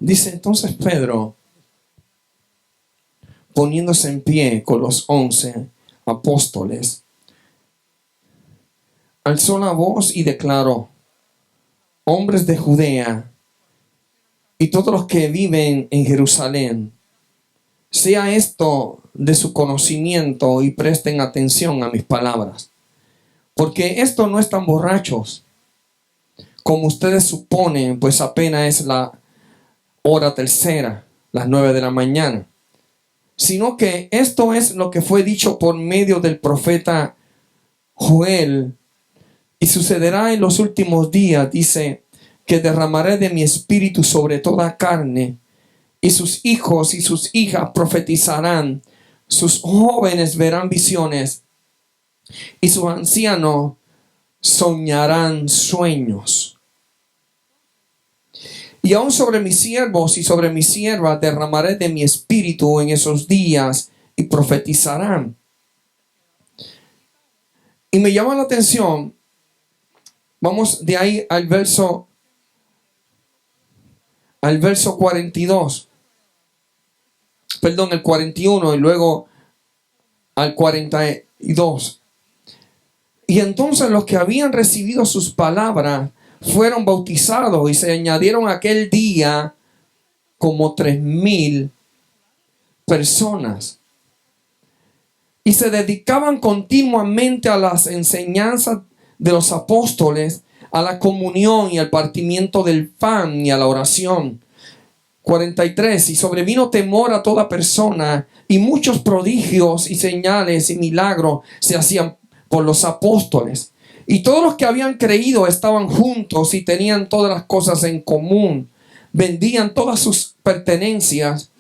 Dice entonces Pedro, poniéndose en pie con los 11 apóstoles, alzó la voz y declaró: hombres de Judea y todos los que viven en Jerusalén, sea esto de su conocimiento y presten atención a mis palabras, porque estos no están borrachos, como ustedes suponen, pues apenas es la hora tercera, las 9 de la mañana, sino que esto es lo que fue dicho por medio del profeta Joel. Y sucederá en los últimos días, dice, que derramaré de mi espíritu sobre toda carne, y sus hijos y sus hijas profetizarán, sus jóvenes verán visiones, y sus ancianos soñarán sueños. Y aún sobre mis siervos y sobre mis siervas derramaré de mi espíritu en esos días, y profetizarán. Y me llama la atención, vamos de ahí al verso 42. Perdón, el 41 y luego al 42. Y entonces los que habían recibido sus palabras fueron bautizados, y se añadieron aquel día como 3,000 personas. Y se dedicaban continuamente a las enseñanzas de los apóstoles, a la comunión y al partimiento del pan y a la oración. 43. Y sobrevino temor a toda persona, y muchos prodigios y señales y milagros se hacían por los apóstoles. Y todos los que habían creído estaban juntos y tenían todas las cosas en común. Vendían todas sus pertenencias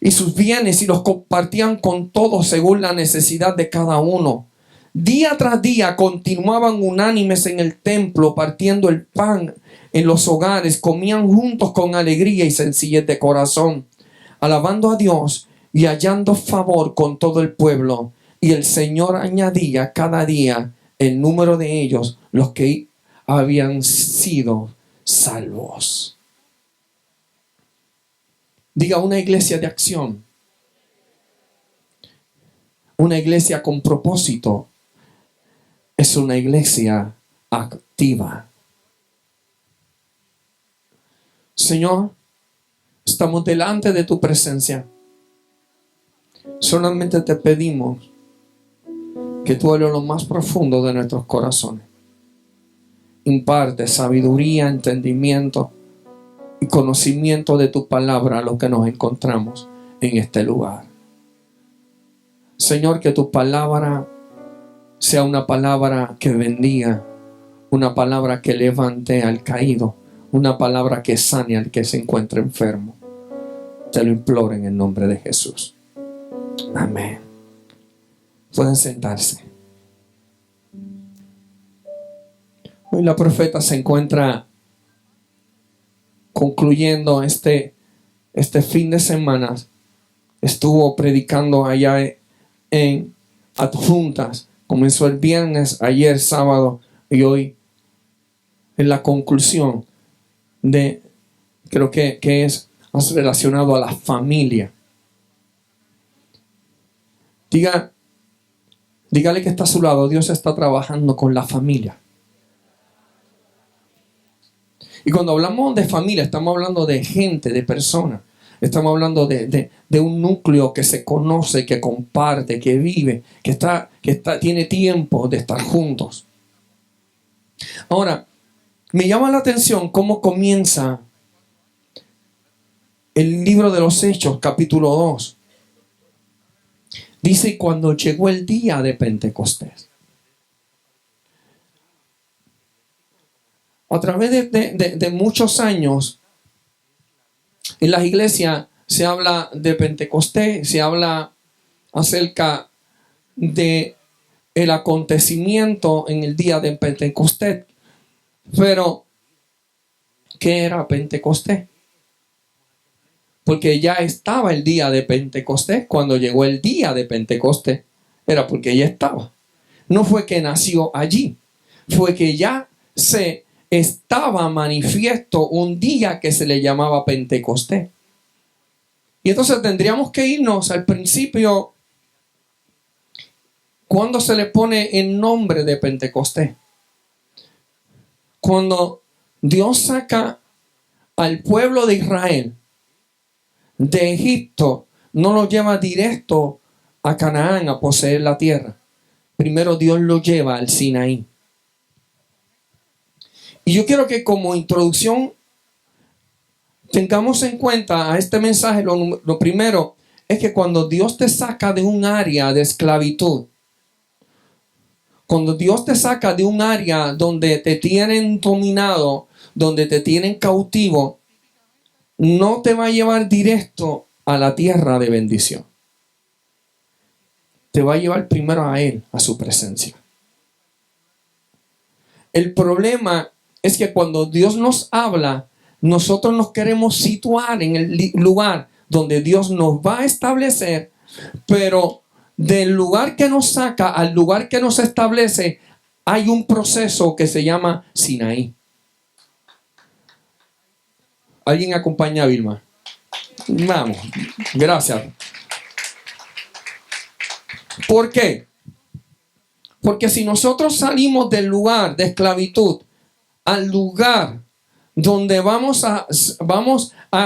y sus bienes y los compartían con todos según la necesidad de cada uno. Día tras día continuaban unánimes en el templo, partiendo el pan en los hogares, comían juntos con alegría y sencillez de corazón, alabando a Dios y hallando favor con todo el pueblo. Y el Señor añadía cada día el número de ellos, los que habían sido salvos. Diga: una iglesia de acción, una iglesia con propósito, es una iglesia activa. Señor, estamos delante de tu presencia. Solamente te pedimos que tú hables lo más profundo de nuestros corazones. Imparte sabiduría, entendimiento y conocimiento de tu palabra a los que nos encontramos en este lugar. Señor, que tu palabra sea una palabra que bendiga, una palabra que levante al caído, una palabra que sane al que se encuentra enfermo. Te lo imploro en el nombre de Jesús. Amén. Pueden sentarse. Hoy la profeta se encuentra concluyendo este fin de semana. Estuvo predicando allá en Adjuntas. Comenzó el viernes, ayer sábado y hoy en la conclusión de, creo que es relacionado a la familia. Dígale que está a su lado: Dios está trabajando con la familia. Y cuando hablamos de familia, estamos hablando de gente, de personas. Estamos hablando de un núcleo que se conoce, que comparte, que vive, que tiene tiempo de estar juntos. Ahora, me llama la atención cómo comienza el libro de los Hechos, capítulo 2. Dice: cuando llegó el día de Pentecostés. A través de muchos años, en las iglesias se habla de Pentecostés, se habla acerca de el acontecimiento en el día de Pentecostés. Pero, ¿qué era Pentecostés? Porque ya estaba el día de Pentecostés. Cuando llegó el día de Pentecostés, era porque ya estaba. No fue que nació allí, fue que ya se estaba manifiesto un día que se le llamaba Pentecostés. Y entonces tendríamos que irnos al principio, cuando se le pone el nombre de Pentecostés. Cuando Dios saca al pueblo de Israel de Egipto, no lo lleva directo a Canaán a poseer la tierra. Primero Dios lo lleva al Sinaí. Y yo quiero que como introducción tengamos en cuenta a este mensaje, lo primero es que cuando Dios te saca de un área de esclavitud, cuando Dios te saca de un área donde te tienen dominado, donde te tienen cautivo, no te va a llevar directo a la tierra de bendición. Te va a llevar primero a Él, a su presencia. El problema es que cuando Dios nos habla, nosotros nos queremos situar en el lugar donde Dios nos va a establecer, pero del lugar que nos saca al lugar que nos establece, hay un proceso que se llama Sinaí. ¿Alguien acompaña a Vilma? Vamos, gracias. ¿Por qué? Porque si nosotros salimos del lugar de esclavitud al lugar donde vamos a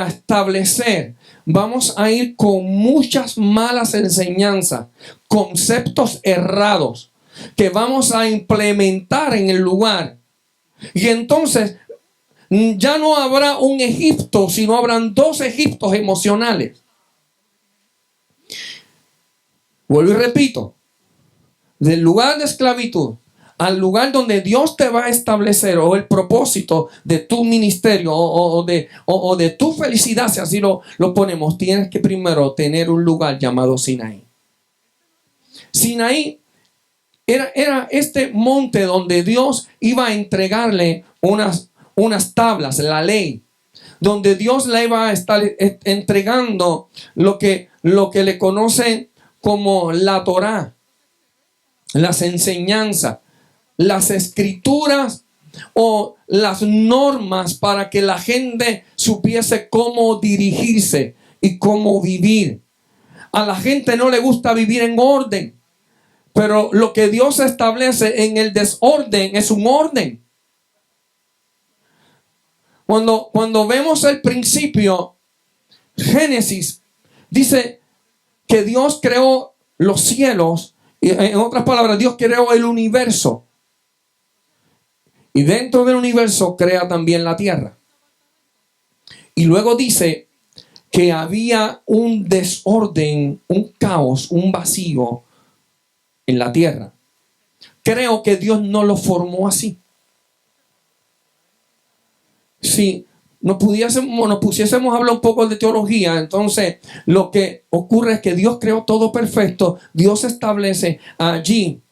establecer, vamos a ir con muchas malas enseñanzas, conceptos errados que vamos a implementar en el lugar. Y entonces ya no habrá un Egipto, sino habrán dos Egiptos emocionales. Vuelvo y repito, del lugar de esclavitud al lugar donde Dios te va a establecer, o el propósito de tu ministerio o de tu felicidad, si así lo ponemos, tienes que primero tener un lugar llamado Sinaí. Sinaí era este monte donde Dios iba a entregarle unas tablas, la ley, donde Dios le iba a estar entregando lo que le conocen como la Torá, las enseñanzas, las escrituras o las normas para que la gente supiese cómo dirigirse y cómo vivir. A la gente no le gusta vivir en orden, pero lo que Dios establece en el desorden es un orden. Cuando vemos el principio, Génesis dice que Dios creó los cielos, y en otras palabras, Dios creó el universo. Y dentro del universo crea también la tierra. Y luego dice que había un desorden, un caos, un vacío en la tierra. Creo que Dios no lo formó así. Si nos pusiésemos a hablar un poco de teología, entonces lo que ocurre es que Dios creó todo perfecto. Dios establece allí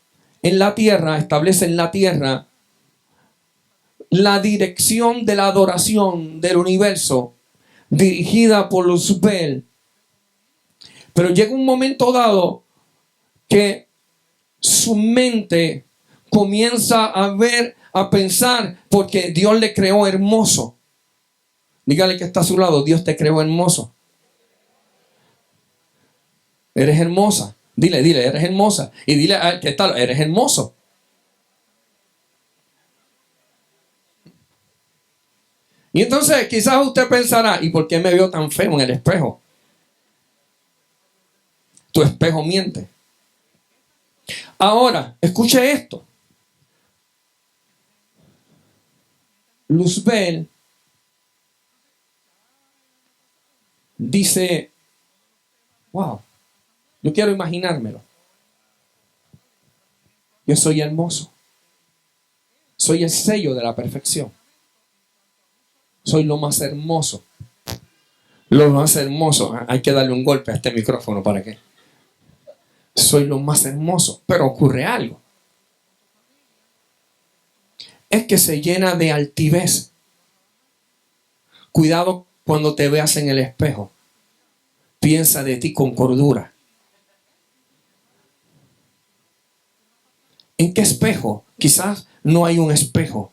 en la tierra, establece en la tierra la dirección de la adoración del universo, dirigida por Luzbel. Pero llega un momento dado que su mente comienza a pensar, porque Dios le creó hermoso. Dígale que está a su lado, Dios te creó hermoso. Eres hermosa. Dile, eres hermosa. Y dile al que está, eres hermoso. Y entonces quizás usted pensará, ¿y por qué me veo tan feo en el espejo? Tu espejo miente. Ahora, escuche esto. Luzbel dice, wow, yo quiero imaginármelo. Yo soy hermoso. Soy el sello de la perfección. Soy lo más hermoso. Lo más hermoso. Hay que darle un golpe a este micrófono para que. Soy lo más hermoso. Pero ocurre algo. Es que se llena de altivez. Cuidado cuando te veas en el espejo. Piensa de ti con cordura. ¿En qué espejo? Quizás no hay un espejo,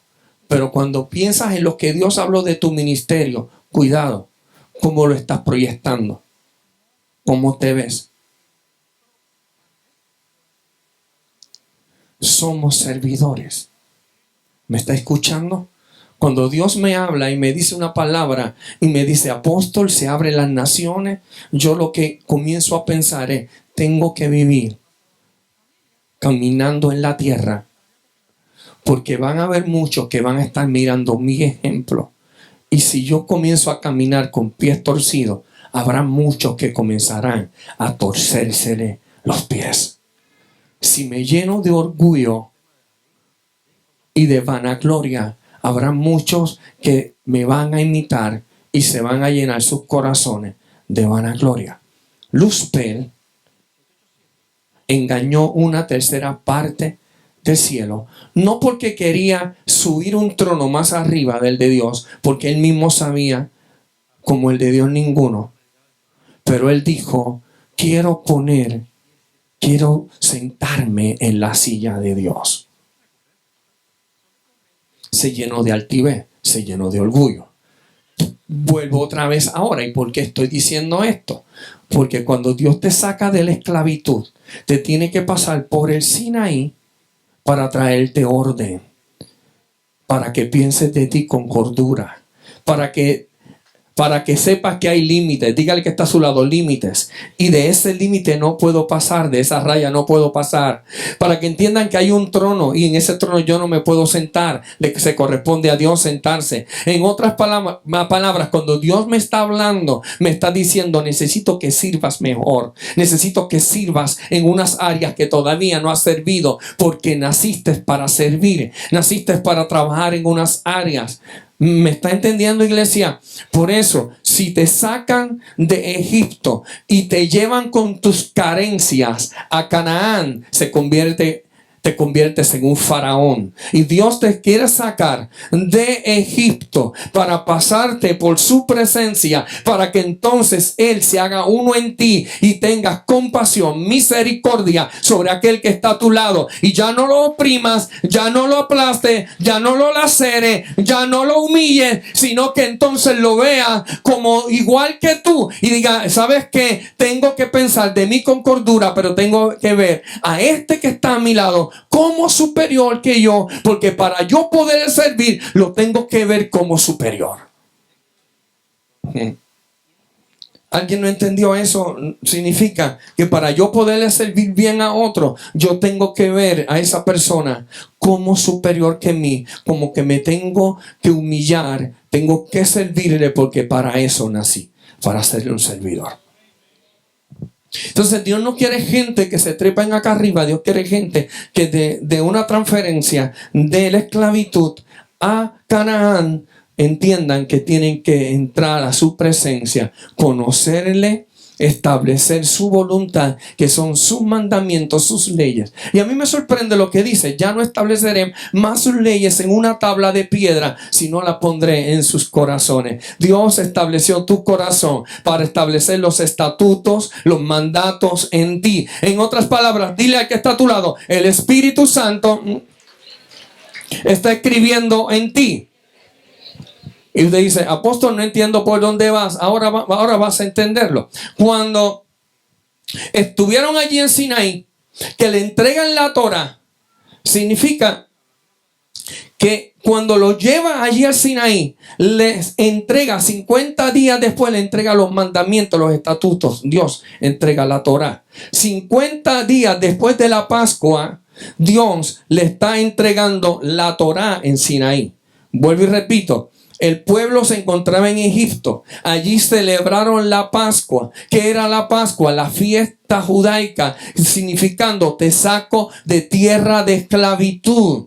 Pero cuando piensas en lo que Dios habló de tu ministerio, cuidado, cómo lo estás proyectando, cómo te ves. Somos servidores. ¿Me está escuchando? Cuando Dios me habla y me dice una palabra y me dice, apóstol, se abren las naciones, yo lo que comienzo a pensar es, tengo que vivir caminando en la tierra, porque van a haber muchos que van a estar mirando mi ejemplo. Y si yo comienzo a caminar con pies torcidos, habrá muchos que comenzarán a torcérsele los pies. Si me lleno de orgullo y de vanagloria, habrá muchos que me van a imitar y se van a llenar sus corazones de vanagloria. Luzbel engañó una tercera parte del cielo, no porque quería subir un trono más arriba del de Dios, porque él mismo sabía como el de Dios ninguno, pero él dijo, quiero sentarme en la silla de Dios. Se llenó de altivez, se llenó de orgullo. Vuelvo otra vez ahora. ¿Y por qué estoy diciendo esto? Porque cuando Dios te saca de la esclavitud, te tiene que pasar por el Sinaí para traerte orden, para que pienses de ti con cordura, para que sepas que hay límites. Dígale que está a su lado, límites. Y de ese límite no puedo pasar, de esa raya no puedo pasar. Para que entiendan que hay un trono y en ese trono yo no me puedo sentar, de que se corresponde a Dios sentarse. En otras palabras, cuando Dios me está hablando, me está diciendo, necesito que sirvas mejor. Necesito que sirvas en unas áreas que todavía no has servido, porque naciste para servir. Naciste para trabajar en unas áreas. ¿Me está entendiendo, iglesia? Por eso, si te sacan de Egipto y te llevan con tus carencias a Canaán, te conviertes en un faraón. Y Dios te quiere sacar de Egipto para pasarte por su presencia, para que entonces Él se haga uno en ti y tengas compasión, misericordia sobre aquel que está a tu lado. Y ya no lo oprimas, ya no lo aplastes, ya no lo laceres, ya no lo humilles, sino que entonces lo vea como igual que tú y diga, ¿sabes qué? Tengo que pensar de mí con cordura, pero tengo que ver a este que está a mi lado como superior que yo, porque para yo poder servir lo tengo que ver como superior. ¿Alguien no entendió eso? Significa que para yo poderle servir bien a otro, yo tengo que ver a esa persona como superior que mí, como que me tengo que humillar, tengo que servirle, porque para eso nací, para serle un servidor. Entonces Dios no quiere gente que se trepen acá arriba. Dios quiere gente que de una transferencia de la esclavitud a Canaán entiendan que tienen que entrar a su presencia, conocerle, establecer su voluntad, que son sus mandamientos, sus leyes. Y a mí me sorprende lo que dice: ya no estableceré más sus leyes en una tabla de piedra, sino la pondré en sus corazones. Dios estableció tu corazón para establecer los estatutos, los mandatos en ti. En otras palabras, dile al que está a tu lado: el Espíritu Santo está escribiendo en ti. Y usted dice: apóstol, no entiendo por dónde vas. Ahora vas a entenderlo. Cuando estuvieron allí en Sinaí, que le entregan la Torá, significa que cuando lo lleva allí al Sinaí, les entrega 50 días después, le entrega los mandamientos, los estatutos. Dios entrega la Torá. 50 días después de la Pascua, Dios le está entregando la Torá en Sinaí. Vuelvo y repito. El pueblo se encontraba en Egipto. Allí celebraron la Pascua. ¿Qué era la Pascua? La fiesta judaica, significando: te saco de tierra de esclavitud.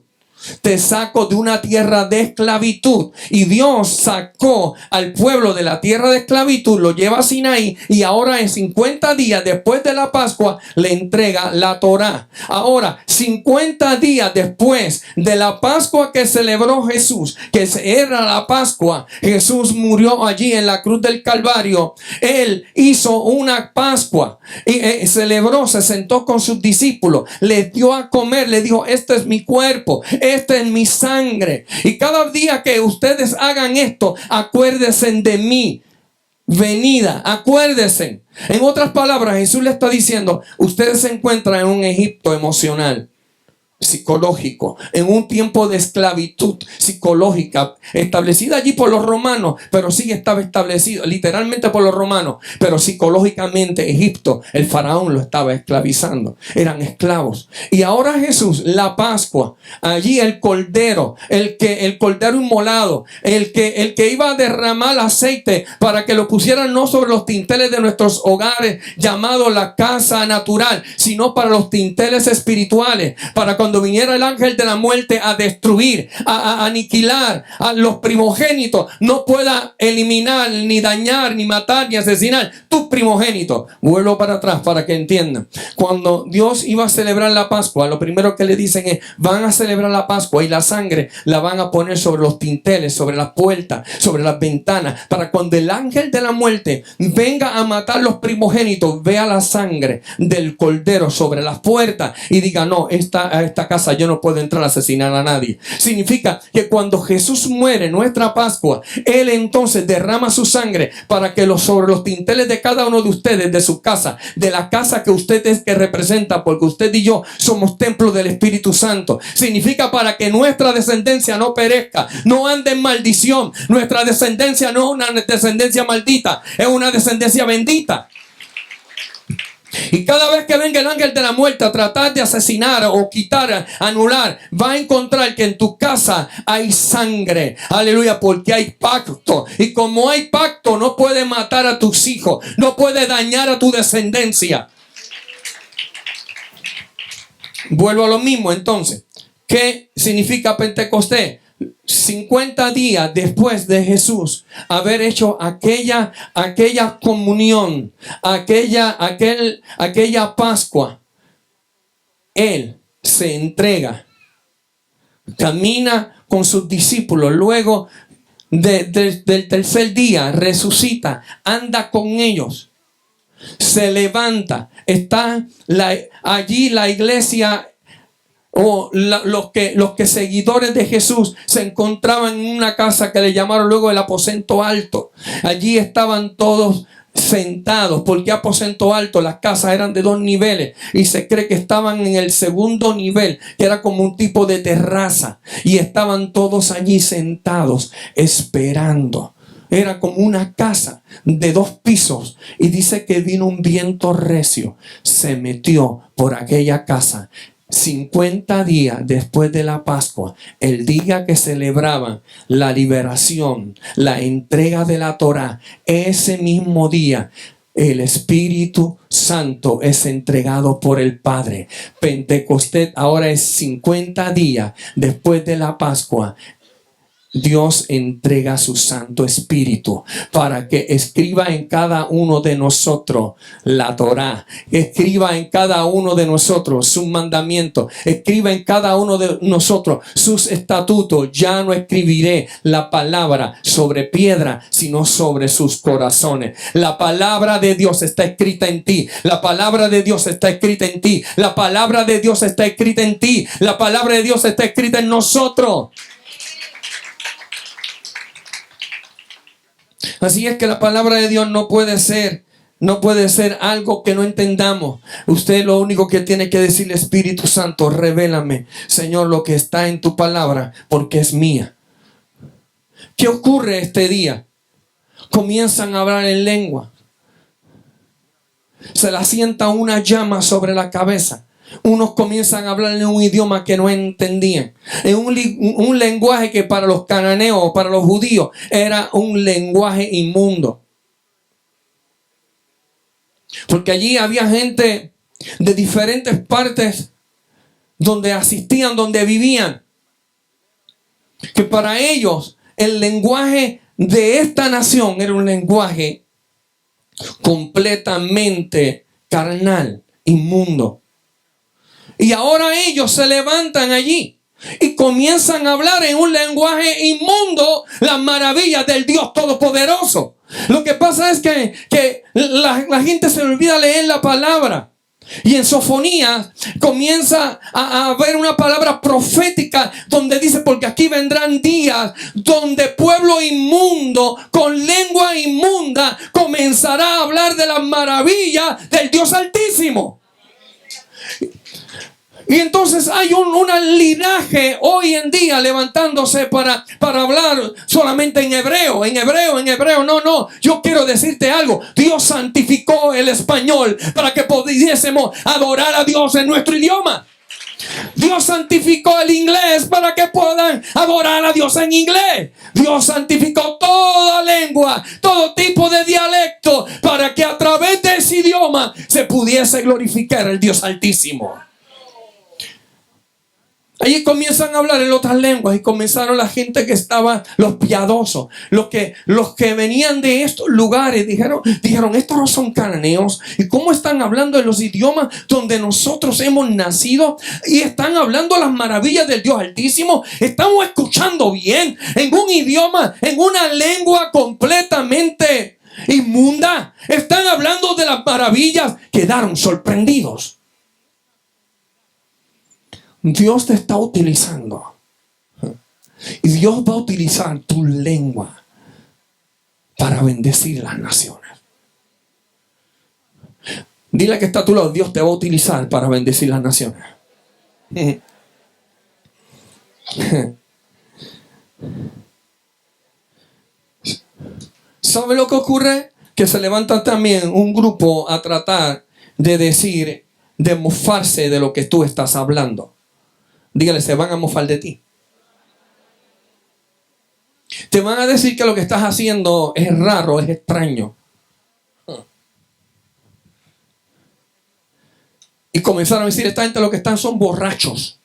Te saco de una tierra de esclavitud. Y Dios sacó al pueblo de la tierra de esclavitud, lo lleva a Sinaí, y ahora en 50 días después de la Pascua le entrega la Torá. Ahora, 50 días después de la Pascua que celebró Jesús, que era la Pascua, Jesús murió allí en la cruz del Calvario. Él hizo una Pascua y celebró, se sentó con sus discípulos, les dio a comer, le dijo: este es mi cuerpo. esta es mi sangre. Y cada día que ustedes hagan esto, acuérdense de mí. Venida, acuérdense. En otras palabras, Jesús le está diciendo, ustedes se encuentran en un Egipto emocional, psicológico, en un tiempo de esclavitud psicológica establecida allí por los romanos, pero sí estaba establecido literalmente por los romanos, pero psicológicamente Egipto, el faraón lo estaba esclavizando, eran esclavos. Y ahora Jesús, la Pascua, allí el cordero inmolado, el que iba a derramar aceite para que lo pusieran no sobre los tinteles de nuestros hogares llamados la casa natural, sino para los tinteles espirituales, para cuando viniera el ángel de la muerte a destruir, a aniquilar a los primogénitos, no pueda eliminar, ni dañar, ni matar, ni asesinar tus primogénitos. Vuelvo para atrás para que entiendan. Cuando Dios iba a celebrar la Pascua, lo primero que le dicen es, van a celebrar la Pascua y la sangre la van a poner sobre los tinteles, sobre las puertas, sobre las ventanas, para cuando el ángel de la muerte venga a matar los primogénitos, vea la sangre del cordero sobre las puertas y diga, no, esta casa yo no puedo entrar a asesinar a nadie. Significa que cuando Jesús muere, nuestra Pascua, Él entonces derrama su sangre para que sobre los tinteles de cada uno de ustedes, de su casa, de la casa que usted es que representa, porque usted y yo somos templo del Espíritu Santo. Significa para que nuestra descendencia no perezca, no ande en maldición. Nuestra descendencia no es una descendencia maldita, es una descendencia bendita. Y cada vez que venga el ángel de la muerte a tratar de asesinar o quitar, anular, va a encontrar que en tu casa hay sangre. Aleluya, porque hay pacto. Y como hay pacto, no puede matar a tus hijos, no puede dañar a tu descendencia. Vuelvo a lo mismo entonces. ¿Qué significa Pentecostés? 50 días después de Jesús haber hecho aquella comunión, aquella Pascua, Él se entrega, camina con sus discípulos, luego del tercer día resucita, anda con ellos, se levanta, está allí la iglesia. Los que seguidores de Jesús se encontraban en una casa que le llamaron luego el aposento alto. Allí estaban todos sentados. ¿Por qué aposento alto? Las casas eran de 2 niveles y se cree que estaban en el segundo nivel, que era como un tipo de terraza, y estaban todos allí sentados esperando. Era como una casa de 2 pisos. Y dice que vino un viento recio, se metió por aquella casa. 50 días después de la Pascua, el día que celebraban la liberación, la entrega de la Torá, ese mismo día el Espíritu Santo es entregado por el Padre. Pentecostés ahora es 50 días después de la Pascua. Dios entrega su Santo Espíritu para que escriba en cada uno de nosotros la Torá, escriba en cada uno de nosotros sus mandamientos, escriba en cada uno de nosotros sus estatutos. Ya no escribiré la palabra sobre piedra, sino sobre sus corazones. La palabra de Dios está escrita en ti. La palabra de Dios está escrita en ti. La palabra de Dios está escrita en ti. La palabra de Dios está escrita en nosotros. Así es que la palabra de Dios no puede ser algo que no entendamos. Usted lo único que tiene que decirle, Espíritu Santo, revélame, Señor, lo que está en tu palabra, porque es mía. ¿Qué ocurre este día? Comienzan a hablar en lengua. Se le asienta una llama sobre la cabeza. Unos comienzan a hablar en un idioma que no entendían, en un lenguaje que para los cananeos o para los judíos era un lenguaje inmundo. Porque allí había gente de diferentes partes donde asistían, donde vivían, que para ellos el lenguaje de esta nación era un lenguaje completamente carnal, inmundo. Y ahora ellos se levantan allí y comienzan a hablar en un lenguaje inmundo las maravillas del Dios Todopoderoso. Lo que pasa es que la gente se olvida leer la palabra. Y en Sofonías comienza a haber una palabra profética donde dice, porque aquí vendrán días donde pueblo inmundo con lengua inmunda comenzará a hablar de las maravillas del Dios Altísimo. Y entonces hay un linaje hoy en día levantándose para hablar solamente en hebreo. No. Yo quiero decirte algo. Dios santificó el español para que pudiésemos adorar a Dios en nuestro idioma. Dios santificó el inglés para que puedan adorar a Dios en inglés. Dios santificó toda lengua, todo tipo de dialecto, para que a través de ese idioma se pudiese glorificar el Dios Altísimo. Allí comienzan a hablar en otras lenguas y comenzaron la gente que estaba, los piadosos, los que venían de estos lugares, dijeron, estos no son cananeos. ¿Y cómo están hablando en los idiomas donde nosotros hemos nacido? Y están hablando las maravillas del Dios Altísimo. Estamos escuchando bien en un idioma, en una lengua completamente inmunda. Están hablando de las maravillas. Quedaron sorprendidos. Dios te está utilizando. Y Dios va a utilizar tu lengua para bendecir las naciones. Dile que está a tu lado, Dios te va a utilizar para bendecir las naciones. ¿Sabe lo que ocurre? Que se levanta también un grupo a tratar de decir, de mofarse de lo que tú estás hablando. Dígale, se van a mofar de ti. Te van a decir que lo que estás haciendo es raro, es extraño. Y comenzaron a decir, esta gente lo que están son borrachos.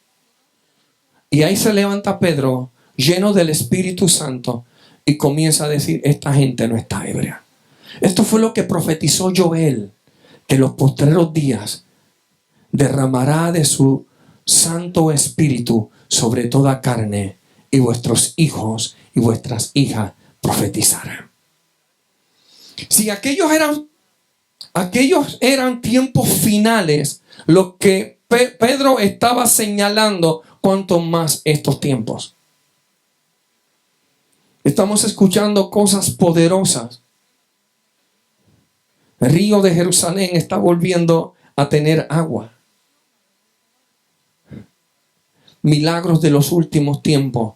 Y ahí se levanta Pedro, lleno del Espíritu Santo, y comienza a decir, esta gente no está ebria. Esto fue lo que profetizó Joel, que en los postreros días derramará de su Santo Espíritu sobre toda carne, y vuestros hijos y vuestras hijas profetizarán. Si aquellos eran tiempos finales, lo que Pedro estaba señalando, cuanto más estos tiempos. Estamos escuchando cosas poderosas. El río de Jerusalén está volviendo a tener agua. Milagros de los últimos tiempos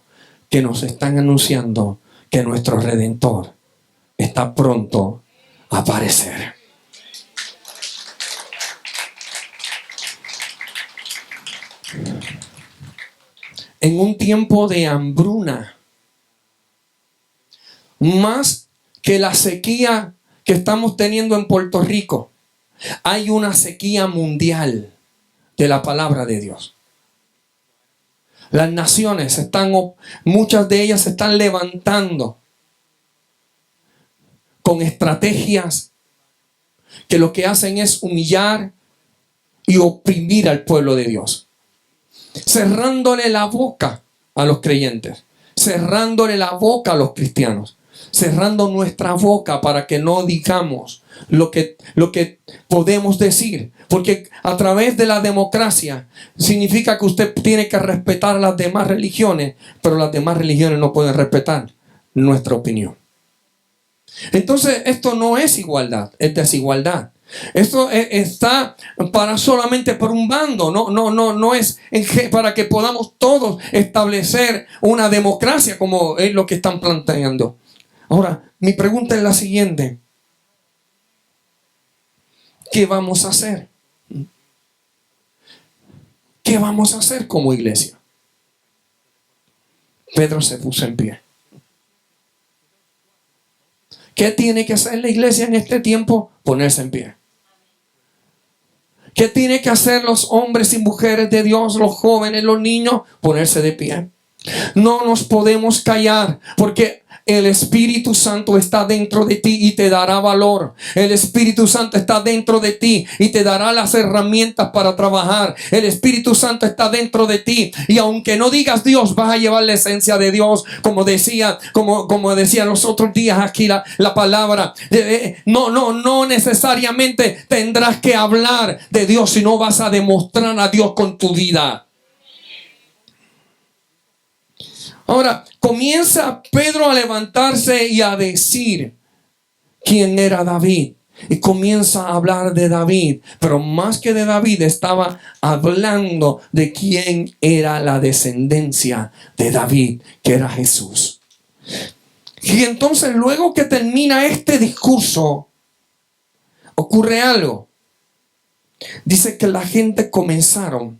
que nos están anunciando que nuestro Redentor está pronto a aparecer. En un tiempo de hambruna, más que la sequía que estamos teniendo en Puerto Rico, hay una sequía mundial de la palabra de Dios. Las naciones muchas de ellas se están levantando con estrategias que lo que hacen es humillar y oprimir al pueblo de Dios, cerrándole la boca a los creyentes, cerrándole la boca a los cristianos, cerrando nuestra boca para que no digamos lo que podemos decir, porque a través de la democracia significa que usted tiene que respetar a las demás religiones, pero las demás religiones no pueden respetar nuestra opinión. Entonces esto no es igualdad, es desigualdad. Esto está para solamente por un bando, no es para que podamos todos establecer una democracia como es lo que están planteando. Ahora, mi pregunta es la siguiente: ¿qué vamos a hacer? ¿Qué vamos a hacer como iglesia? Pedro se puso en pie. ¿Qué tiene que hacer la iglesia en este tiempo? Ponerse en pie. ¿Qué tiene que hacer los hombres y mujeres de Dios, los jóvenes, los niños? Ponerse de pie. No nos podemos callar, porque El Espíritu Santo está dentro de ti y te dará valor. El Espíritu Santo está dentro de ti y te dará las herramientas para trabajar. El Espíritu Santo está dentro de ti y aunque no digas Dios, vas a llevar la esencia de Dios, como decía los otros días aquí la palabra. No necesariamente tendrás que hablar de Dios, sino vas a demostrar a Dios con tu vida. Ahora, comienza Pedro a levantarse y a decir quién era David. Y comienza a hablar de David. Pero más que de David, estaba hablando de quién era la descendencia de David, que era Jesús. Y entonces, luego que termina este discurso, ocurre algo. Dice que la gente comenzaron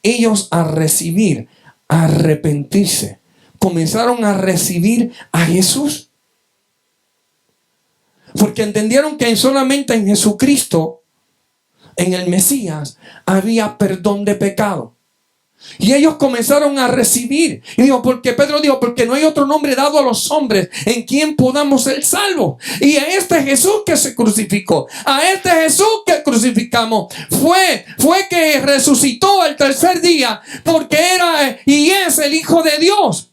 ellos a recibir, a arrepentirse. Comenzaron a recibir a Jesús. Porque entendieron que solamente en Jesucristo, en el Mesías, había perdón de pecado. Y ellos comenzaron a recibir. Y dijo, porque Pedro dijo, porque no hay otro nombre dado a los hombres en quien podamos ser salvos. Y a este Jesús que se crucificó, a este Jesús que crucificamos, fue que resucitó al tercer día, porque era y es el Hijo de Dios.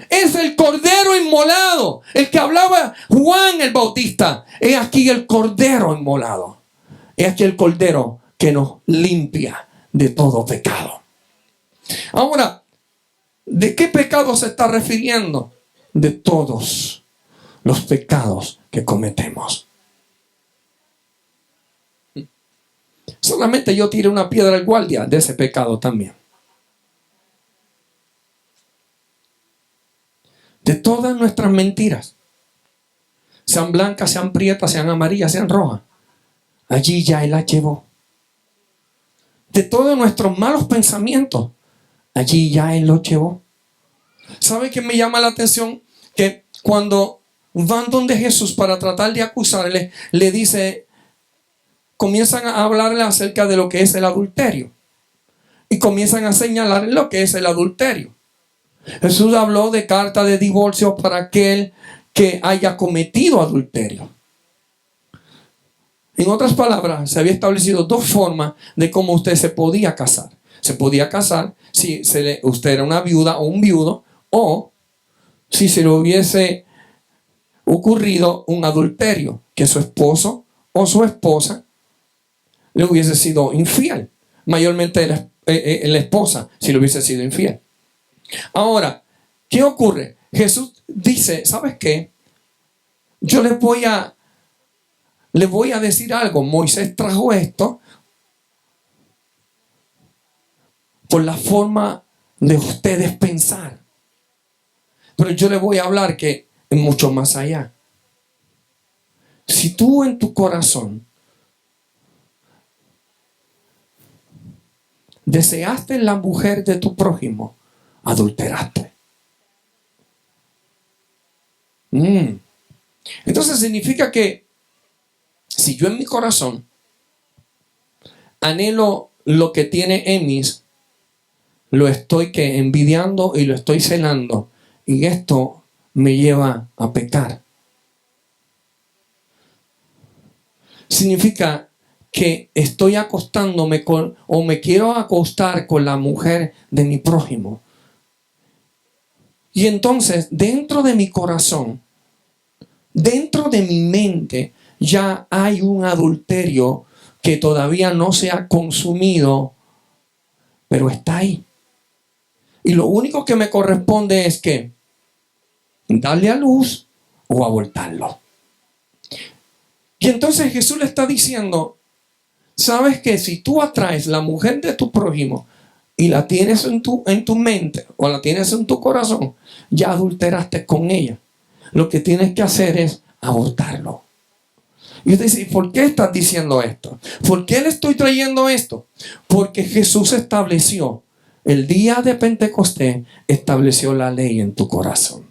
Es el Cordero inmolado, el que hablaba Juan el Bautista. He aquí el Cordero inmolado. He aquí el Cordero que nos limpia de todo pecado. Ahora, ¿de qué pecado se está refiriendo? De todos los pecados que cometemos. Solamente yo tiré una piedra al guardia de ese pecado también. De todas nuestras mentiras, sean blancas, sean prietas, sean amarillas, sean rojas, allí ya Él las llevó. De todos nuestros malos pensamientos, allí ya Él los llevó. ¿Sabe qué me llama la atención? Que cuando van donde Jesús para tratar de acusarle, le dice, comienzan a hablarle acerca de lo que es el adulterio. Y comienzan a señalarle lo que es el adulterio. Jesús habló de carta de divorcio para aquel que haya cometido adulterio. En otras palabras, se había establecido dos formas de cómo usted se podía casar. Se podía casar si usted era una viuda o un viudo, o si se le hubiese ocurrido un adulterio, que su esposo o su esposa le hubiese sido infiel. Mayormente la esposa, si le hubiese sido infiel. Ahora, ¿qué ocurre? Jesús dice, ¿sabes qué? Yo les voy a decir algo. Moisés trajo esto por la forma de ustedes pensar. Pero yo les voy a hablar que es mucho más allá. Si tú en tu corazón deseaste la mujer de tu prójimo, adulteraste. Entonces significa que si yo en mi corazón anhelo lo que tiene Emis, lo estoy envidiando y lo estoy celando, y esto me lleva a pecar. Significa que estoy acostándome o me quiero acostar con la mujer de mi prójimo. Y entonces, dentro de mi corazón, dentro de mi mente, ya hay un adulterio que todavía no se ha consumido, pero está ahí. Y lo único que me corresponde es que darle a luz o abortarlo. Y entonces Jesús le está diciendo, ¿sabes que si tú atraes la mujer de tu prójimo y la tienes en tu mente o la tienes en tu corazón, ya adulteraste con ella? Lo que tienes que hacer es abortarlo. Y usted dice, ¿por qué estás diciendo esto? ¿Por qué le estoy trayendo esto? Porque Jesús estableció, el día de Pentecostés, estableció la ley en tu corazón.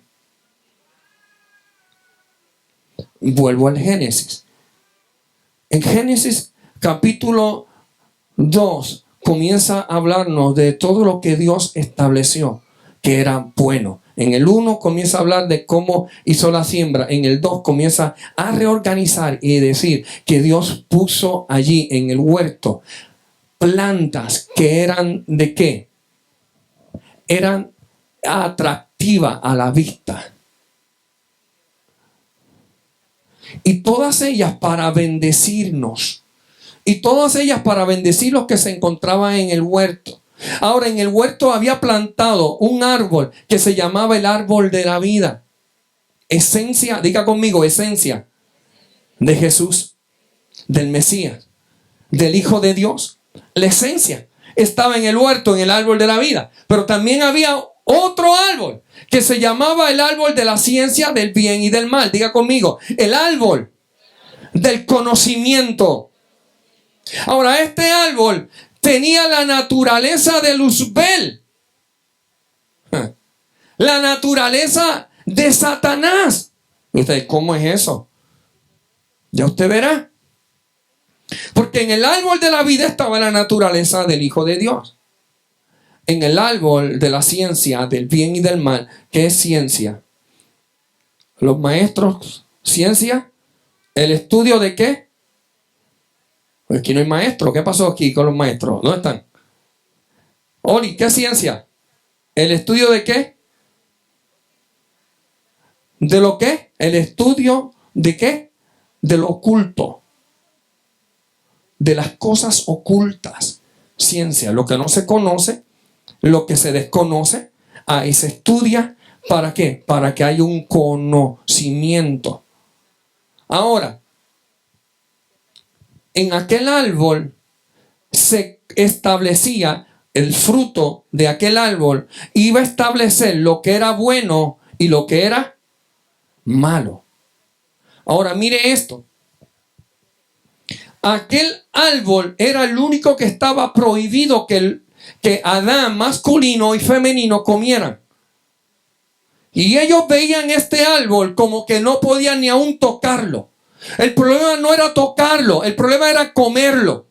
Vuelvo al Génesis. En Génesis capítulo 2 comienza a hablarnos de todo lo que Dios estableció que era bueno. En el 1 comienza a hablar de cómo hizo la siembra. En el 2 comienza a reorganizar y decir que Dios puso allí en el huerto plantas que eran ¿de qué? Eran atractivas a la vista. Y todas ellas para bendecirnos. Y todas ellas para bendecir los que se encontraban en el huerto. Ahora, en el huerto había plantado un árbol que se llamaba el árbol de la vida. Esencia, diga conmigo, esencia de Jesús, del Mesías, del Hijo de Dios. La esencia estaba en el huerto, en el árbol de la vida. Pero también había otro árbol que se llamaba el árbol de la ciencia del bien y del mal. Diga conmigo, el árbol del conocimiento. Ahora, este árbol tenía la naturaleza de Luzbel, la naturaleza de Satanás. ¿Y usted cómo es eso? Ya usted verá. Porque en el árbol de la vida estaba la naturaleza del Hijo de Dios. En el árbol de la ciencia del bien y del mal, ¿qué es ciencia? Los maestros, ciencia, el estudio de ¿qué? Pues aquí no hay maestro. ¿Qué pasó aquí con los maestros? ¿Dónde están? Oli, ¿qué ciencia? ¿El estudio de qué? ¿De lo qué? El estudio de qué? De lo oculto. De las cosas ocultas. Ciencia, lo que no se conoce, lo que se desconoce, ahí se estudia. ¿Para qué? Para que haya un conocimiento. Ahora, en aquel árbol se establecía el fruto de aquel árbol, iba a establecer lo que era bueno y lo que era malo. Ahora mire esto. Aquel árbol era el único que estaba prohibido que Adán masculino y femenino comieran. Y ellos veían este árbol como que no podían ni aún tocarlo. El problema no era tocarlo, el problema era comerlo.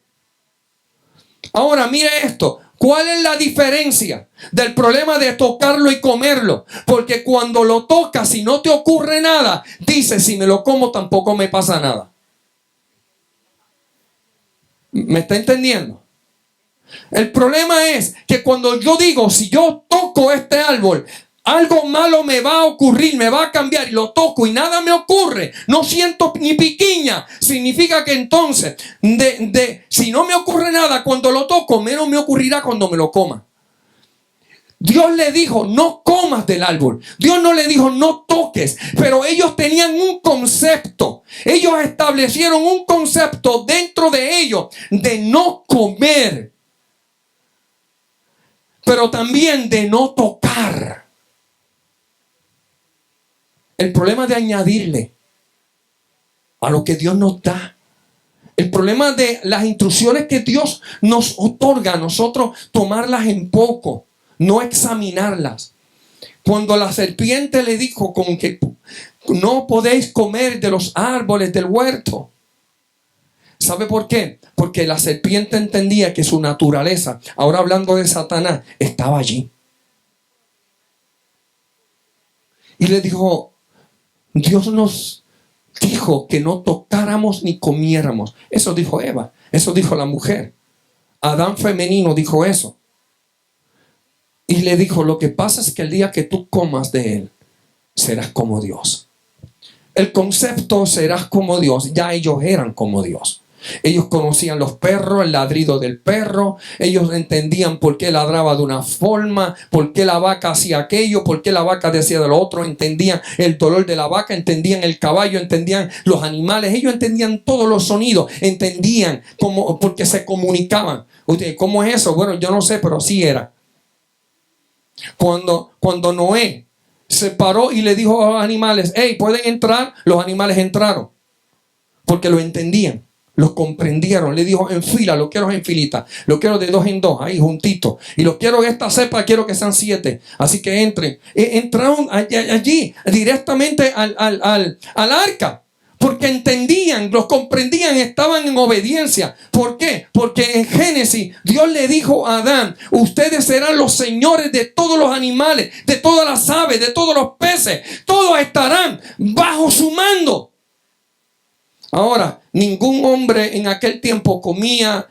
Ahora mire esto. ¿Cuál es la diferencia del problema de tocarlo y comerlo? Porque cuando lo tocas y no te ocurre nada, dices, si me lo como tampoco me pasa nada. ¿Me está entendiendo? El problema es que cuando yo digo, si yo toco este árbol, algo malo me va a ocurrir, me va a cambiar, y lo toco y nada me ocurre, no siento ni piquiña, significa que entonces si no me ocurre nada cuando lo toco, menos me ocurrirá cuando me lo coma. Dios le dijo, no comas del árbol. Dios no le dijo, no toques. Pero ellos tenían un concepto. Ellos establecieron un concepto dentro de ellos de no comer, pero también de no tocar. El problema de añadirle a lo que Dios nos da. El problema de las instrucciones que Dios nos otorga a nosotros, tomarlas en poco, no examinarlas. Cuando la serpiente le dijo con que no podéis comer de los árboles del huerto. ¿Sabe por qué? Porque la serpiente entendía que su naturaleza, ahora hablando de Satanás, estaba allí. Y le dijo, Dios nos dijo que no tocáramos ni comiéramos. Eso dijo Eva, eso dijo la mujer. Adán femenino dijo eso. Y le dijo, lo que pasa es que el día que tú comas de él, serás como Dios. El concepto serás como Dios, ya ellos eran como Dios. Ellos conocían los perros, el ladrido del perro. Ellos entendían por qué ladraba de una forma, por qué la vaca hacía aquello, por qué la vaca decía de lo otro. Entendían el dolor de la vaca, entendían el caballo, entendían los animales. Ellos entendían todos los sonidos, entendían cómo, porque se comunicaban. ¿Cómo es eso? Bueno, yo no sé, pero así era. Cuando Noé se paró y le dijo a los animales, hey, ¿pueden entrar? Los animales entraron porque lo entendían. Los comprendieron. Le dijo, en fila, lo quiero en filita. Lo quiero de 2 en 2, ahí juntito. Y lo quiero esta cepa, quiero que sean 7. Así que entren. Entraron allí directamente al arca. Porque entendían, los comprendían, estaban en obediencia. ¿Por qué? Porque en Génesis Dios le dijo a Adán: ustedes serán los señores de todos los animales, de todas las aves, de todos los peces. Todos estarán bajo su mando. Ahora, ningún hombre en aquel tiempo comía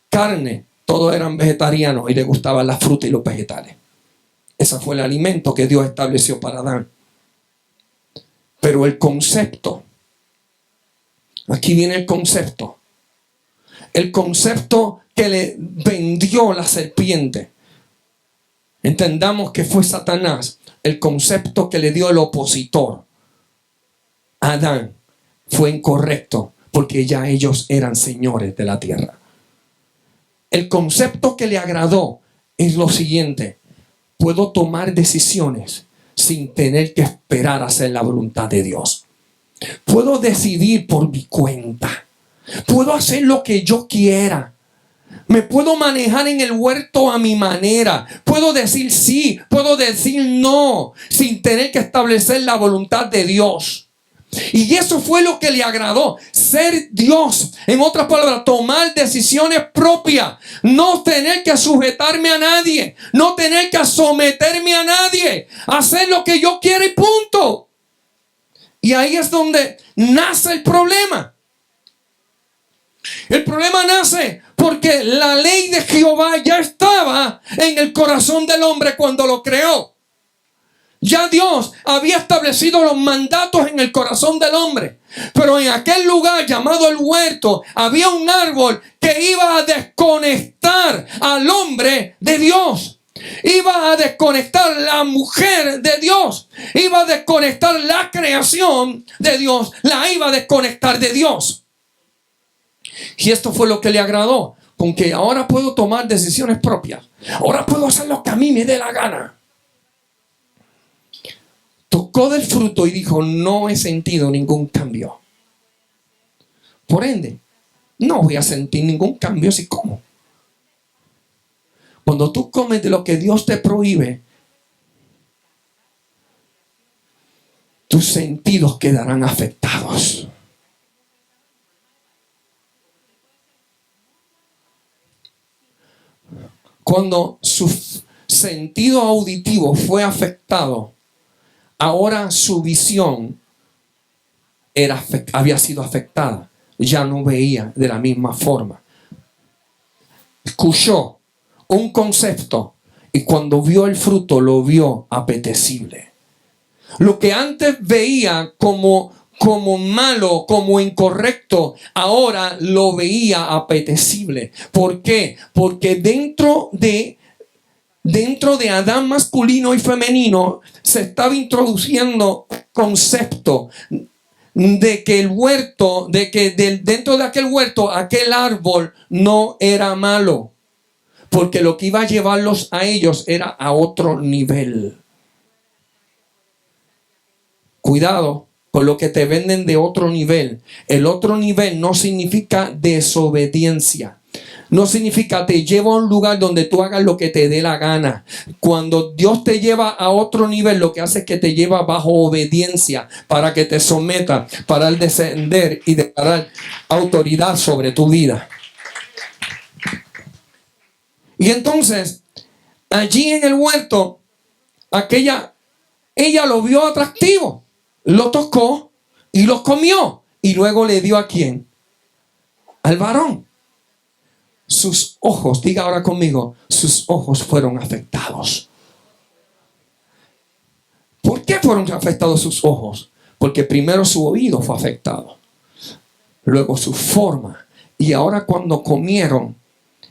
carne. Todos eran vegetarianos y les gustaban las frutas y los vegetales. Ese fue el alimento que Dios estableció para Adán. Pero el concepto, aquí viene el concepto que le vendió la serpiente. Entendamos que fue Satanás. El concepto que le dio el opositor a Adán fue incorrecto, porque ya ellos eran señores de la tierra. El concepto que le agradó es lo siguiente: puedo tomar decisiones sin tener que esperar a hacer la voluntad de Dios. Puedo decidir por mi cuenta. Puedo hacer lo que yo quiera. Me puedo manejar en el huerto a mi manera. Puedo decir sí, puedo decir no, sin tener que establecer la voluntad de Dios. Y eso fue lo que le agradó: ser Dios. En otras palabras, tomar decisiones propias. No tener que sujetarme a nadie. No tener que someterme a nadie. Hacer lo que yo quiera y punto. Y ahí es donde nace el problema. El problema nace porque la ley de Jehová ya estaba en el corazón del hombre cuando lo creó. Ya Dios había establecido los mandatos en el corazón del hombre. Pero en aquel lugar llamado el huerto había un árbol que iba a desconectar al hombre de Dios. Iba a desconectar la mujer de Dios. Iba a desconectar la creación de Dios. La iba a desconectar de Dios. Y esto fue lo que le agradó. Con que ahora puedo tomar decisiones propias. Ahora puedo hacer lo que a mí me dé la gana. Tocó del fruto y dijo: no he sentido ningún cambio. Por ende, no voy a sentir ningún cambio si como. Cuando tú comes de lo que Dios te prohíbe, tus sentidos quedarán afectados. Cuando su sentido auditivo fue afectado, ahora su visión había sido afectada. Ya no veía de la misma forma. Escuchó un concepto y cuando vio el fruto lo vio apetecible. Lo que antes veía como malo, como incorrecto, ahora lo veía apetecible. ¿Por qué? Porque dentro de Adán masculino y femenino se estaba introduciendo concepto de que el huerto, dentro de aquel huerto, aquel árbol no era malo, porque lo que iba a llevarlos a ellos era a otro nivel. Cuidado con lo que te venden de otro nivel. El otro nivel no significa desobediencia. No significa te llevo a un lugar donde tú hagas lo que te dé la gana. Cuando Dios te lleva a otro nivel, lo que hace es que te lleva bajo obediencia para que te someta, para el descender y declarar autoridad sobre tu vida. Y entonces, allí en el huerto, ella lo vio atractivo, lo tocó y lo comió. Y luego le dio ¿a quién? Al varón. Sus ojos, diga ahora conmigo, sus ojos fueron afectados. ¿Por qué fueron afectados sus ojos? Porque primero su oído fue afectado, luego su forma, y ahora cuando comieron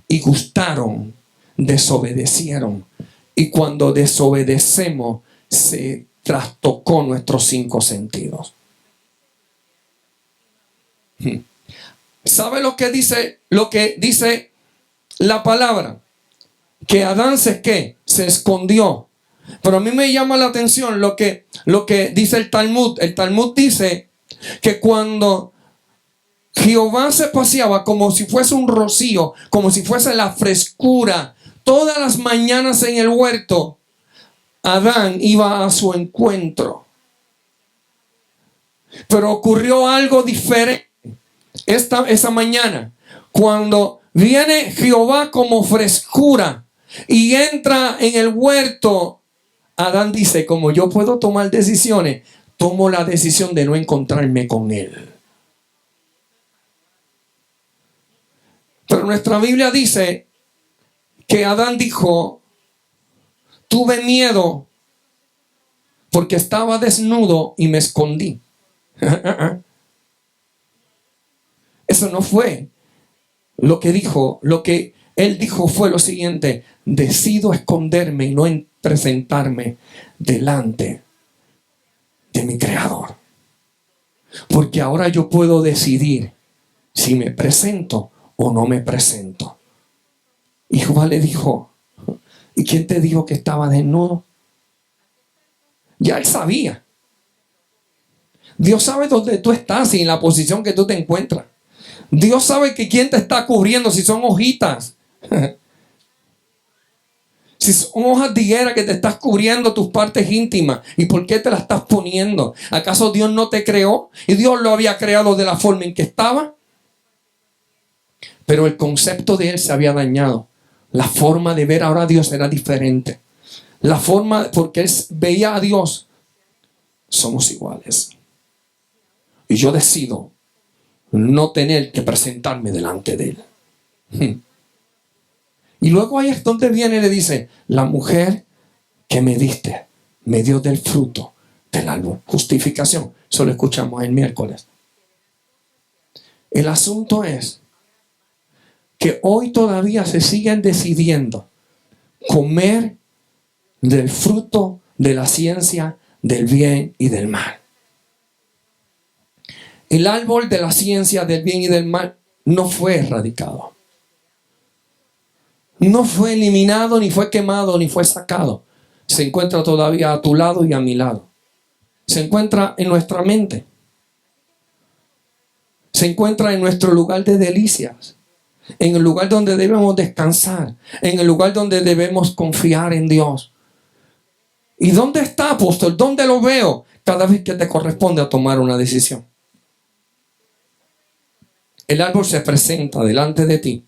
y gustaron, desobedecieron. Y cuando desobedecemos, se trastocó nuestros 5 sentidos. ¿Sabe lo que dice la palabra? Que Adán se escondió. Pero a mí me llama la atención lo que dice el Talmud. El Talmud dice que cuando Jehová se paseaba como si fuese un rocío, como si fuese la frescura, todas las mañanas en el huerto, Adán iba a su encuentro. Pero ocurrió algo diferente esa mañana. Cuando viene Jehová como frescura y entra en el huerto, Adán dice, como yo puedo tomar decisiones, tomo la decisión de no encontrarme con él. Pero nuestra Biblia dice que Adán dijo, tuve miedo porque estaba desnudo y me escondí. Eso no fue lo que dijo. Lo que él dijo fue lo siguiente: decido esconderme y no presentarme delante de mi Creador. Porque ahora yo puedo decidir si me presento o no me presento. Y Jehová le dijo, ¿y quién te dijo que estaba desnudo? Ya él sabía. Dios sabe dónde tú estás y en la posición que tú te encuentras. Dios sabe que quién te está cubriendo, si son hojitas. Si son hojas de higuera que te estás cubriendo tus partes íntimas. ¿Y por qué te las estás poniendo? ¿Acaso Dios no te creó? Y Dios lo había creado de la forma en que estaba. Pero el concepto de él se había dañado. La forma de ver ahora a Dios era diferente. La forma, porque él veía a Dios. Somos iguales. Y yo decido no tener que presentarme delante de él. Y luego ahí es donde viene y le dice, la mujer que me diste me dio del fruto del árbol. Justificación. Eso lo escuchamos el miércoles. El asunto es que hoy todavía se siguen decidiendo comer del fruto de la ciencia del bien y del mal. El árbol de la ciencia del bien y del mal no fue erradicado. No fue eliminado, ni fue quemado, ni fue sacado. Se encuentra todavía a tu lado y a mi lado. Se encuentra en nuestra mente. Se encuentra en nuestro lugar de delicias. En el lugar donde debemos descansar. En el lugar donde debemos confiar en Dios. ¿Y dónde está, apóstol? ¿Dónde lo veo? Cada vez que te corresponde a tomar una decisión. El árbol se presenta delante de ti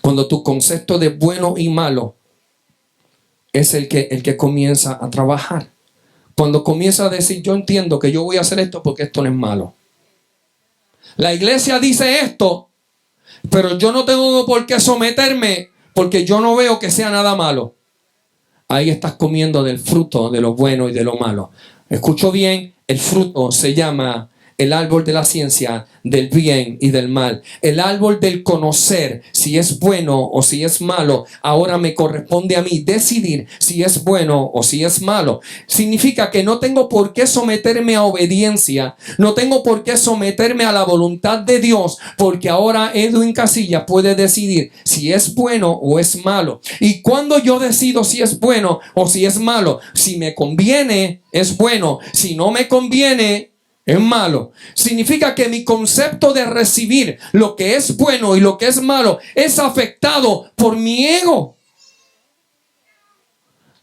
cuando tu concepto de bueno y malo es el que comienza a trabajar. Cuando comienza a decir, yo entiendo que yo voy a hacer esto porque esto no es malo. La iglesia dice esto, pero yo no tengo por qué someterme porque yo no veo que sea nada malo. Ahí estás comiendo del fruto de lo bueno y de lo malo. Escucho bien, el fruto se llama el árbol de la ciencia del bien y del mal. El árbol del conocer si es bueno o si es malo. Ahora me corresponde a mí decidir si es bueno o si es malo. Significa que no tengo por qué someterme a obediencia. No tengo por qué someterme a la voluntad de Dios. Porque ahora Edwin Casillas puede decidir si es bueno o es malo. Y cuando yo decido si es bueno o si es malo, si me conviene, es bueno. Si no me conviene, es malo. Significa que mi concepto de recibir lo que es bueno y lo que es malo es afectado por mi ego.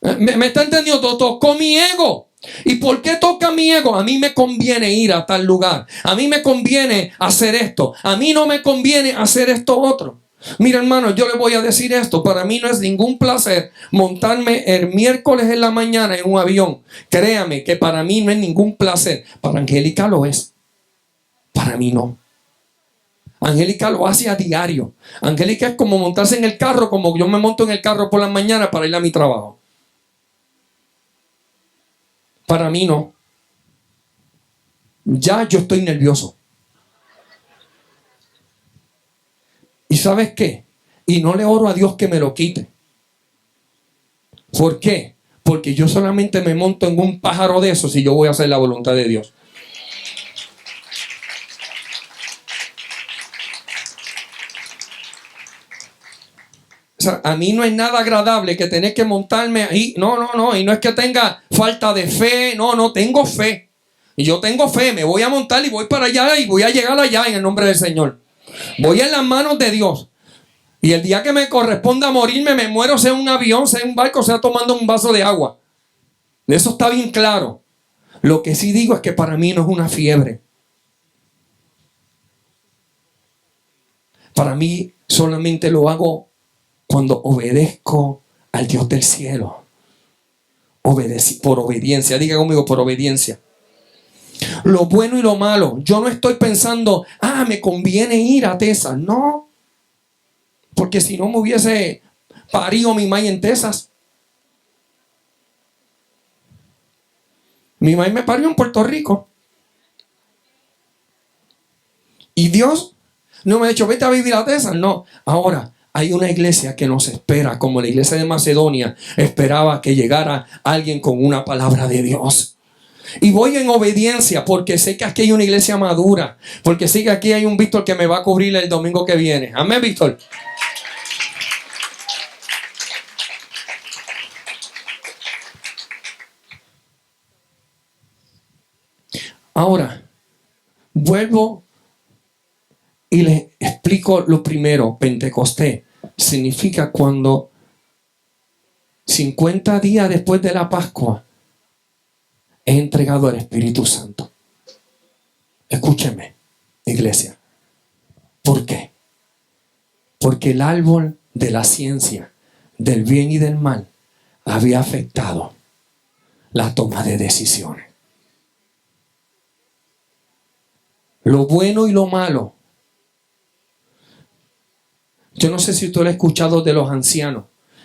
¿Me está entendiendo? Tocó mi ego. ¿Y por qué toca mi ego? A mí me conviene ir a tal lugar. A mí me conviene hacer esto. A mí no me conviene hacer esto otro. Mira, hermano, yo le voy a decir esto. Para mí no es ningún placer montarme el miércoles en la mañana en un avión. Créame que para mí no es ningún placer. Para Angélica lo es. Para mí no. Angélica lo hace a diario. Angélica es como montarse en el carro, como yo me monto en el carro por la mañana para ir a mi trabajo. Para mí no. Ya yo estoy nervioso. ¿Y sabes qué? Y no le oro a Dios que me lo quite. ¿Por qué? Porque yo solamente me monto en un pájaro de esos si yo voy a hacer la voluntad de Dios. O sea, a mí no es nada agradable que tener que montarme ahí. No. Y no es que tenga falta de fe. No, tengo fe. Y yo tengo fe. Me voy a montar y voy para allá y voy a llegar allá en el nombre del Señor. Voy en las manos de Dios. Y el día que me corresponda morirme, me muero, sea en un avión, sea en un barco, sea tomando un vaso de agua. Eso está bien claro. Lo que sí digo es que para mí no es una fiebre. Para mí solamente lo hago cuando obedezco al Dios del cielo. Por obediencia. Diga conmigo, por obediencia. Lo bueno y lo malo. Yo no estoy pensando, me conviene ir a Texas. No. Porque si no me hubiese parido mi mamá en Texas. Mi mamá me parió en Puerto Rico. Y Dios no me ha dicho, vete a vivir a Texas. No. Ahora, hay una iglesia que nos espera, como la iglesia de Macedonia esperaba que llegara alguien con una palabra de Dios. Y voy en obediencia porque sé que aquí hay una iglesia madura. Porque sé que aquí hay un Víctor que me va a cubrir el domingo que viene. Amén, Víctor. Ahora, vuelvo y les explico lo primero. Pentecostés significa cuando 50 días después de la Pascua he entregado al Espíritu Santo. Escúcheme, iglesia. ¿Por qué? Porque el árbol de la ciencia, del bien y del mal, había afectado la toma de decisiones. Lo bueno y lo malo. Yo no sé si usted lo ha escuchado de los ancianos.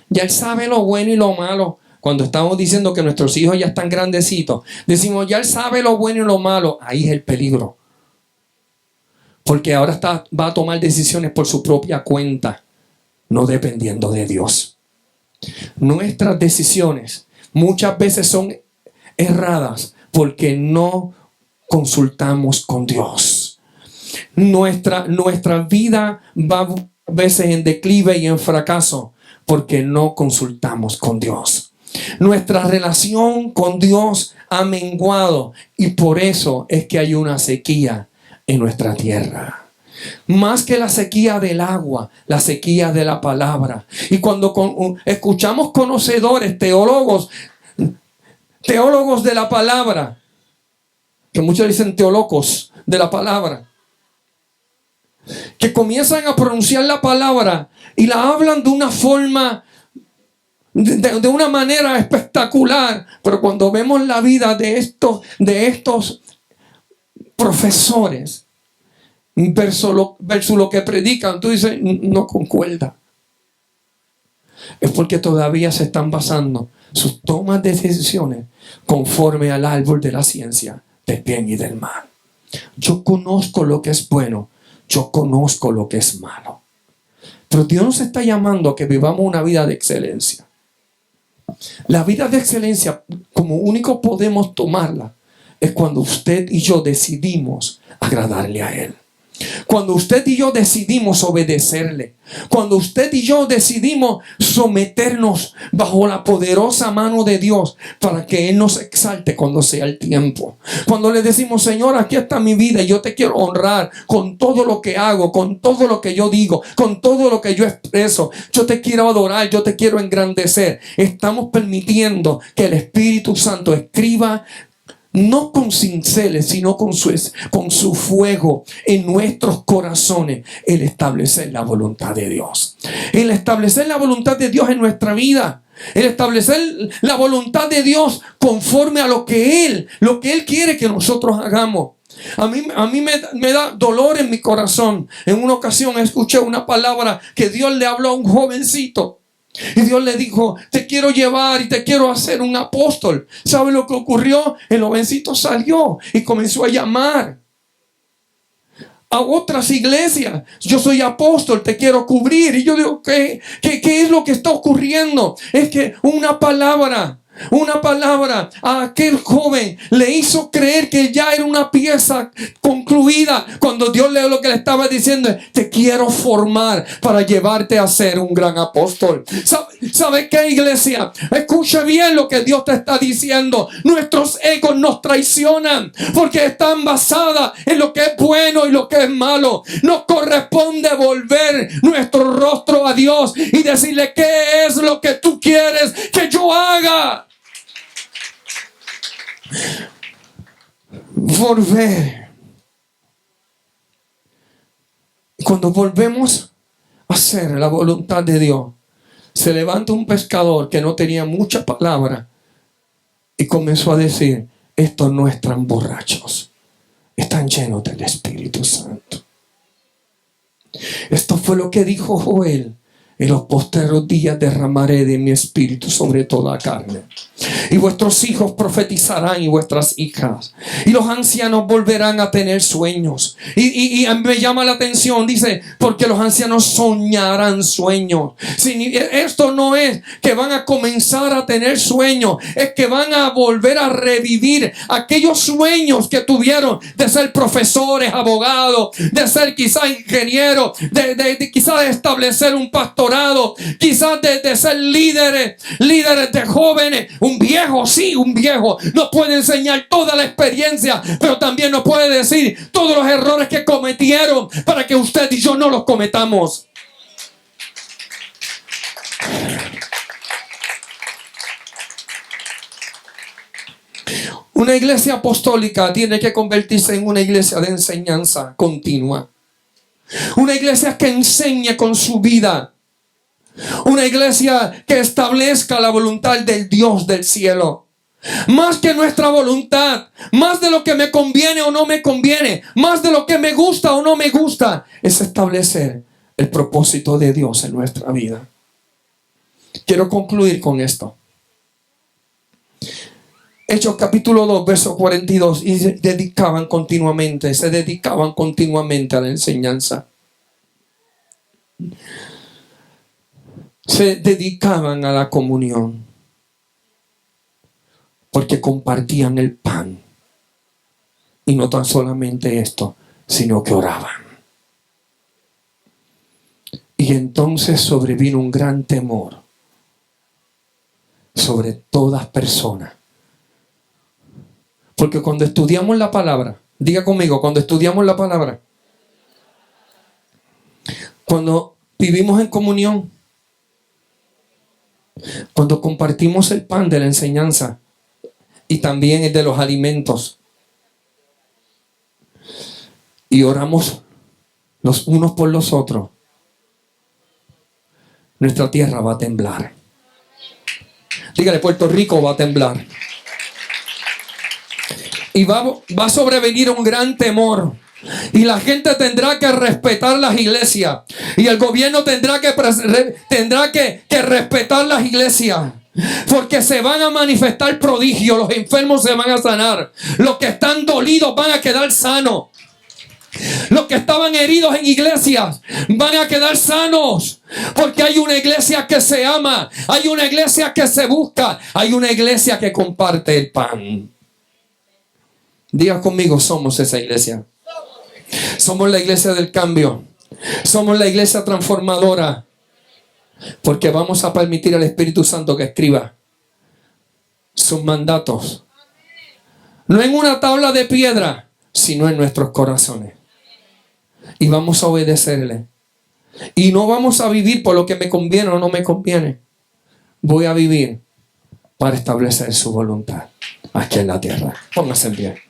Ya él sabe lo bueno y lo malo. Cuando estamos diciendo que nuestros hijos ya están grandecitos, decimos, ya él sabe lo bueno y lo malo. Ahí es el peligro. Porque ahora va a tomar decisiones por su propia cuenta, no dependiendo de Dios. Nuestras decisiones muchas veces son erradas porque no consultamos con Dios. Nuestra vida va a veces en declive y en fracaso porque no consultamos con Dios. Nuestra relación con Dios ha menguado y por eso es que hay una sequía en nuestra tierra. Más que la sequía del agua, la sequía de la palabra. Y cuando escuchamos conocedores, teólogos de la palabra, que muchos dicen teólogos de la palabra, que comienzan a pronunciar la palabra y la hablan de una forma, de una manera espectacular, pero cuando vemos la vida de estos profesores versus lo que predican, tú dices, no concuerda. Es porque todavía se están basando sus tomas de decisiones conforme al árbol de la ciencia del bien y del mal. Yo conozco lo que es bueno, yo conozco lo que es malo. Pero Dios nos está llamando a que vivamos una vida de excelencia. La vida de excelencia, como único podemos tomarla, es cuando usted y yo decidimos agradarle a Él. Cuando usted y yo decidimos obedecerle. Cuando usted y yo decidimos someternos bajo la poderosa mano de Dios para que Él nos exalte cuando sea el tiempo. Cuando le decimos, Señor, aquí está mi vida y yo te quiero honrar con todo lo que hago, con todo lo que yo digo, con todo lo que yo expreso. Yo te quiero adorar, yo te quiero engrandecer. Estamos permitiendo que el Espíritu Santo escriba, no con cinceles, sino con su fuego en nuestros corazones, el establecer la voluntad de Dios. El establecer la voluntad de Dios en nuestra vida. El establecer la voluntad de Dios conforme a lo que Él quiere que nosotros hagamos. A mí me da dolor en mi corazón. En una ocasión escuché una palabra que Dios le habló a un jovencito. Y Dios le dijo, te quiero llevar y te quiero hacer un apóstol. ¿Sabe lo que ocurrió? El jovencito salió y comenzó a llamar a otras iglesias. Yo soy apóstol, te quiero cubrir. Y yo digo, ¿qué es lo que está ocurriendo? Es que una palabra a aquel joven le hizo creer que ya era una pieza concluida, cuando Dios lo que le estaba diciendo es, te quiero formar para llevarte a ser un gran apóstol. ¿Sabe qué, iglesia? Escuche bien lo que Dios te está diciendo. Nuestros egos nos traicionan porque están basadas en lo que es bueno y lo que es malo. Nos corresponde volver nuestro rostro a Dios y decirle, ¿qué es lo que tú quieres que yo haga? volver. Y cuando volvemos a hacer la voluntad de Dios, se levanta un pescador que no tenía mucha palabra y comenzó a decir: estos no están borrachos, están llenos del Espíritu Santo. Esto fue lo que dijo Joel: en los postreros días derramaré de mi espíritu sobre toda carne. Y vuestros hijos profetizarán y vuestras hijas. Y los ancianos volverán a tener sueños. Y me llama la atención, dice, porque los ancianos soñarán sueños. Esto no es que van a comenzar a tener sueños. Es que van a volver a revivir aquellos sueños que tuvieron de ser profesores, abogados, de ser quizás ingenieros, de quizás de establecer un pastorado, quizás de ser líderes de jóvenes. Un viejo, sí, un viejo nos puede enseñar toda la experiencia, pero también nos puede decir todos los errores que cometieron para que usted y yo no los cometamos. Una iglesia apostólica tiene que convertirse en una iglesia de enseñanza continua. Una iglesia que enseñe con su vida. Una iglesia que establezca la voluntad del Dios del cielo. Más que nuestra voluntad, más de lo que me conviene o no me conviene, más de lo que me gusta o no me gusta, es establecer el propósito de Dios en nuestra vida. Quiero concluir con esto. Hechos capítulo 2, verso 42. Y se dedicaban continuamente a la enseñanza. Se dedicaban a la comunión, porque compartían el pan. Y no tan solamente esto, sino que oraban. Y entonces sobrevino un gran temor sobre todas personas. Porque cuando estudiamos la palabra, diga conmigo, cuando estudiamos la palabra, cuando vivimos en comunión, cuando compartimos el pan de la enseñanza y también el de los alimentos, y oramos los unos por los otros, nuestra tierra va a temblar. Dígale, Puerto Rico va a temblar. Y va a sobrevenir un gran temor. Y la gente tendrá que respetar las iglesias. Y el gobierno tendrá que respetar las iglesias. Porque se van a manifestar prodigios. Los enfermos se van a sanar. Los que están dolidos van a quedar sanos. Los que estaban heridos en iglesias van a quedar sanos. Porque hay una iglesia que se ama. Hay una iglesia que se busca. Hay una iglesia que comparte el pan. Diga conmigo, somos esa iglesia. Somos la iglesia del cambio. Somos la iglesia transformadora. Porque vamos a permitir al Espíritu Santo que escriba sus mandatos. No en una tabla de piedra, sino en nuestros corazones. Y vamos a obedecerle. Y no vamos a vivir por lo que me conviene o no me conviene. Voy a vivir para establecer su voluntad aquí en la tierra. Póngase en pie.